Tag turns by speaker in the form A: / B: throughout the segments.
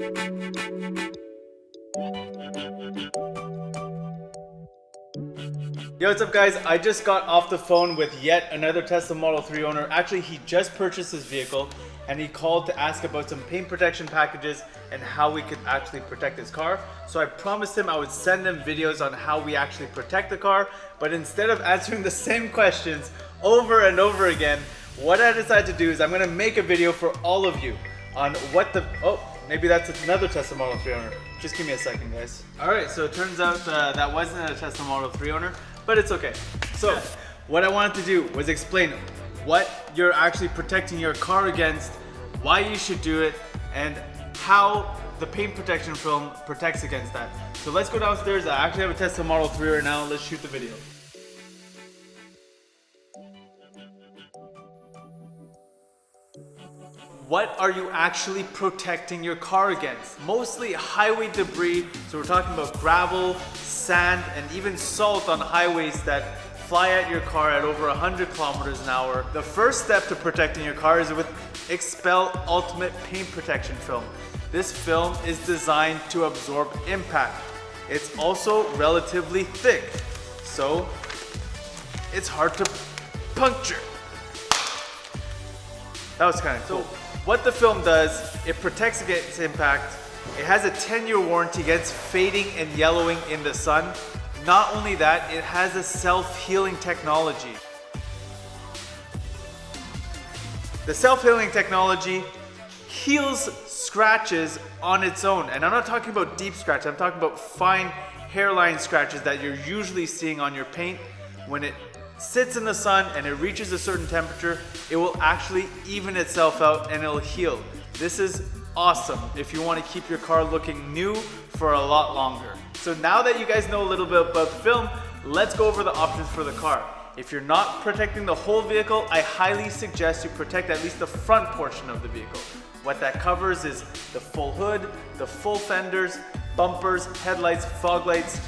A: Yo, what's up guys? I just got off the phone with yet another Tesla Model 3 owner. Actually, he just purchased his vehicle and he called to ask about some paint protection packages and how we could actually protect his car. So I promised him I would send him videos on how we actually protect the car, but instead of answering the same questions over and over again, what I decided to do is I'm gonna make a video for all of you on what the, oh, maybe that's another Tesla Model 3 owner. Just give me a second, guys. All right, so it turns out that wasn't a Tesla Model 3 owner, but it's okay. So what I wanted to do was explain what you're actually protecting your car against, why you should do it, and how the paint protection film protects against that. So let's go downstairs. I actually have a Tesla Model 3 right now. Let's shoot the video. What are you actually protecting your car against? Mostly highway debris, so we're talking about gravel, sand, and even salt on highways that fly at your car at over 100 kilometers an hour. The first step to protecting your car is with Xpel Ultimate Paint Protection Film. This film is designed to absorb impact. It's also relatively thick, so it's hard to puncture. That was kind of cool. What the film does, it protects against impact. It has a 10-year warranty against fading and yellowing in the sun. Not only that, it has a self-healing technology. The self-healing technology heals scratches on its own. And I'm not talking about deep scratches, I'm talking about fine hairline scratches that you're usually seeing on your paint. When it sits in the sun and it reaches a certain temperature, it will actually even itself out and it'll heal. This is awesome if you want to keep your car looking new for a lot longer. So now that you guys know a little bit about the film, let's go over the options for the car. If you're not protecting the whole vehicle, I highly suggest you protect at least the front portion of the vehicle. What that covers is the full hood, the full fenders, bumpers, headlights, fog lights,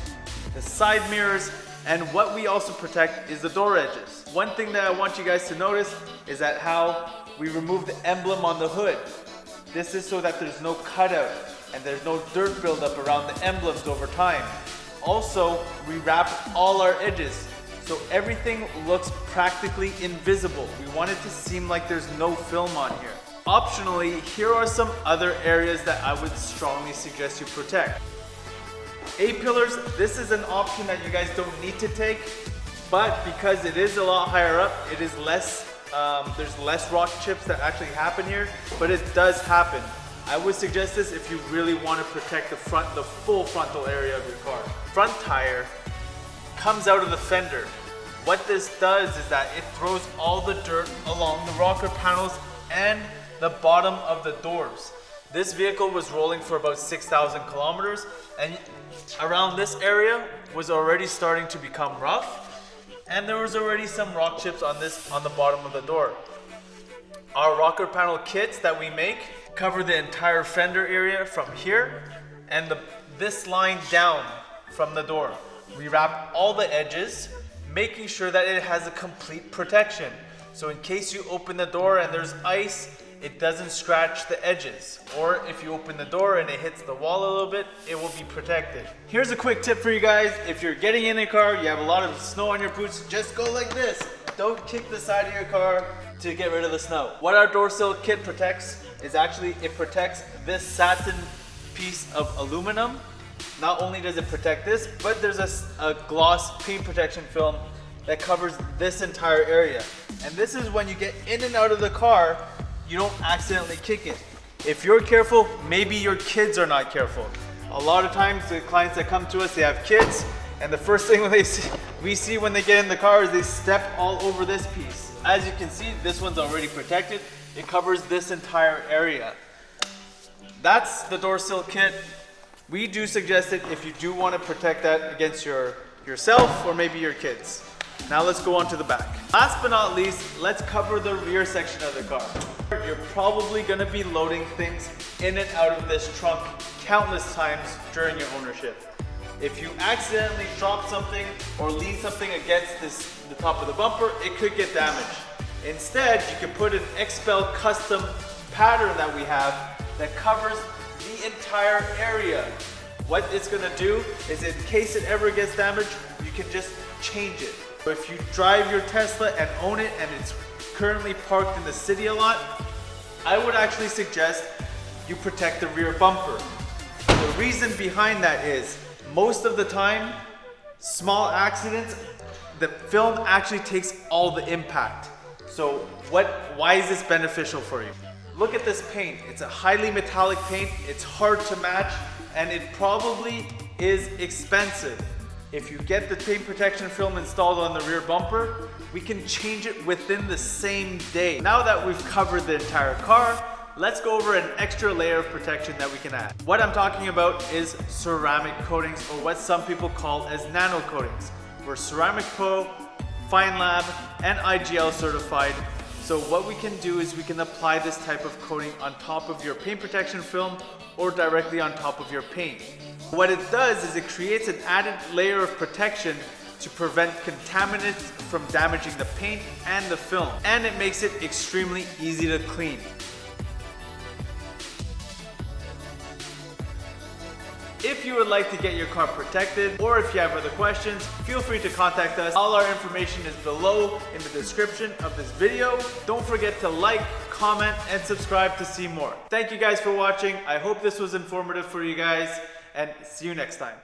A: the side mirrors, and what we also protect is the door edges. One thing that I want you guys to notice is that how we remove the emblem on the hood. This is so that there's no cutout and there's no dirt buildup around the emblems over time. Also, we wrap all our edges, so everything looks practically invisible. We want it to seem like there's no film on here. Optionally, here are some other areas that I would strongly suggest you protect. A-pillars, this is an option that you guys don't need to take, but because it is a lot higher up, it is less, there's less rock chips that actually happen here, but it does happen. I would suggest this if you really want to protect the full frontal area of your car. Front tire comes out of the fender. What this does is that it throws all the dirt along the rocker panels and the bottom of the doors. This vehicle was rolling for about 6,000 kilometers, and around this area was already starting to become rough, and there was already some rock chips on the bottom of the door. Our rocker panel kits that we make cover the entire fender area from here and this line down from the door. We wrap all the edges, making sure that it has a complete protection. So in case you open the door and there's ice, it doesn't scratch the edges. Or if you open the door and it hits the wall a little bit, it will be protected. Here's a quick tip for you guys. If you're getting in a car, you have a lot of snow on your boots, just go like this. Don't kick the side of your car to get rid of the snow. What our door sill kit protects is actually, it protects this satin piece of aluminum. Not only does it protect this, but there's a gloss paint protection film that covers this entire area. And this is when you get in and out of the car, you don't accidentally kick it. If you're careful, maybe your kids are not careful. A lot of times the clients that come to us, they have kids, and the first thing we see when they get in the car is they step all over this piece. As you can see, this one's already protected. It covers this entire area. That's the door sill kit. We do suggest it if you do want to protect that against yourself or maybe your kids. Now let's go on to the back. Last but not least, let's cover the rear section of the car. You're probably going to be loading things in and out of this trunk countless times during your ownership. If you accidentally drop something or lean something against the top of the bumper, it could get damaged. Instead, you can put an Xpel custom pattern that we have that covers the entire area. What it's gonna do is, in case it ever gets damaged, you can just change it. So if you drive your Tesla and own it and it's currently parked in the city a lot, I would actually suggest you protect the rear bumper. The reason behind that is, most of the time, small accidents, the film actually takes all the impact. So why is this beneficial for you? Look at this paint. It's a highly metallic paint. It's hard to match, and it probably is expensive. If you get the paint protection film installed on the rear bumper, we can change it within the same day. Now that we've covered the entire car, let's go over an extra layer of protection that we can add. What I'm talking about is ceramic coatings, or what some people call as nano coatings. We're Ceramic Pro, FEYNLAB, and IGL certified. So what we can do is we can apply this type of coating on top of your paint protection film or directly on top of your paint. What it does is it creates an added layer of protection to prevent contaminants from damaging the paint and the film, and it makes it extremely easy to clean. If you would like to get your car protected, or if you have other questions, feel free to contact us. All our information is below in the description of this video. Don't forget to like, comment, and subscribe to see more. Thank you guys for watching. I hope this was informative for you guys, and see you next time.